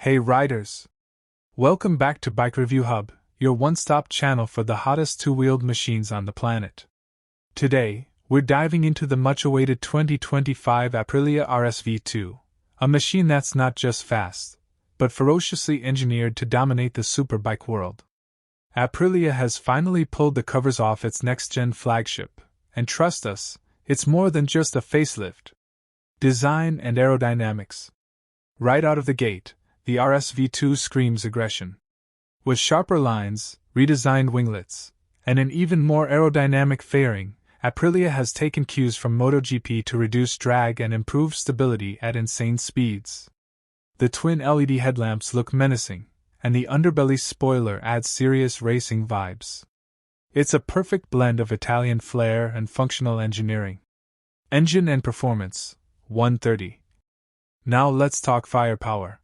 Hey riders! Welcome back to Bike Review Hub, your one-stop channel for the hottest two-wheeled machines on the planet. Today, we're diving into the much-awaited 2025 Aprilia RSV2, a machine that's not just fast, but ferociously engineered to dominate the superbike world. Aprilia has finally pulled the covers off its next-gen flagship, and trust us, it's more than just a facelift. Design and aerodynamics. Right out of the gate, the RSV2 screams aggression. With sharper lines, redesigned winglets, and an even more aerodynamic fairing, Aprilia has taken cues from MotoGP to reduce drag and improve stability at insane speeds. The twin LED headlamps look menacing, and the underbelly spoiler adds serious racing vibes. It's a perfect blend of Italian flair and functional engineering. Engine and performance, 130. Now let's talk firepower.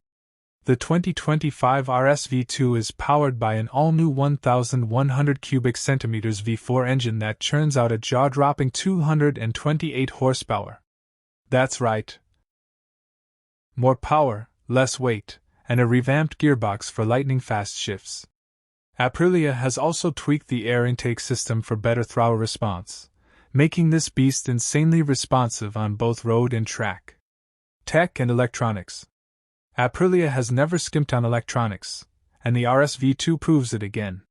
The 2025 RSV2 is powered by an all-new 1,100 cubic centimeters V4 engine that churns out a jaw-dropping 228 horsepower. That's right. More power, less weight, and a revamped gearbox for lightning-fast shifts. Aprilia has also tweaked the air intake system for better throttle response, making this beast insanely responsive on both road and track. Tech and electronics. Aprilia has never skimped on electronics, and the RSV2 proves it again.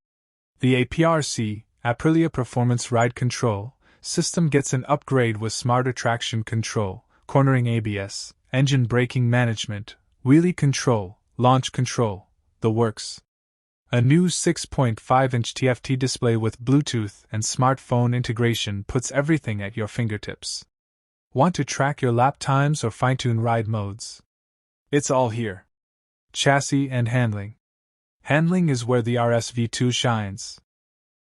The APRC, Aprilia Performance Ride Control, system gets an upgrade with smarter traction control, cornering ABS, engine braking management, wheelie control, launch control, the works. A new 6.5-inch TFT display with Bluetooth and smartphone integration puts everything at your fingertips. Want to track your lap times or fine-tune ride modes? It's all here. Chassis and handling. Handling is where the RSV2 shines.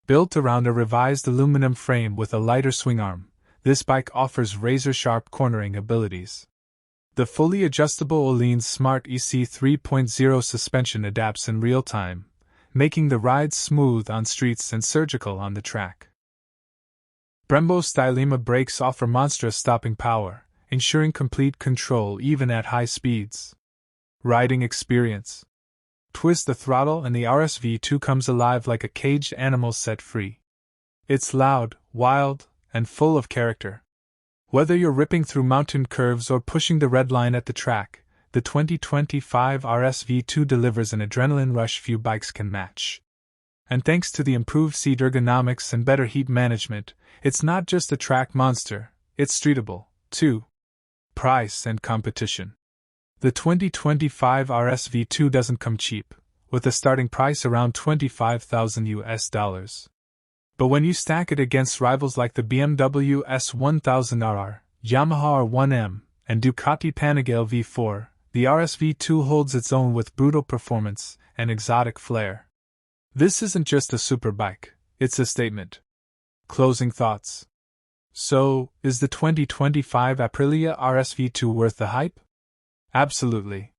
Built around a revised aluminum frame with a lighter swing arm, this bike offers razor-sharp cornering abilities. The fully adjustable Öhlins Smart EC 3.0 suspension adapts in real time, making the ride smooth on streets and surgical on the track. Brembo Stylema brakes offer monstrous stopping power, ensuring complete control even at high speeds. Riding experience. Twist the throttle and the RSV2 comes alive like a caged animal set free. It's loud, wild, and full of character. Whether you're ripping through mountain curves or pushing the red line at the track, the 2025 RSV2 delivers an adrenaline rush few bikes can match. And thanks to the improved seat ergonomics and better heat management, it's not just a track monster, it's streetable, too. Price and competition. The 2025 RSV2 doesn't come cheap, with a starting price around $25,000. But when you stack it against rivals like the BMW S1000RR, Yamaha R1M, and Ducati Panigale V4, the RSV2 holds its own with brutal performance and exotic flair. This isn't just a superbike, it's a statement. Closing thoughts. So, is the 2025 Aprilia RSV2 worth the hype? Absolutely.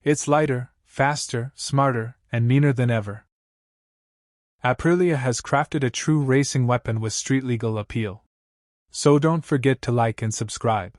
It's lighter, faster, smarter, and meaner than ever. Aprilia has crafted a true racing weapon with street-legal appeal. So don't forget to like and subscribe.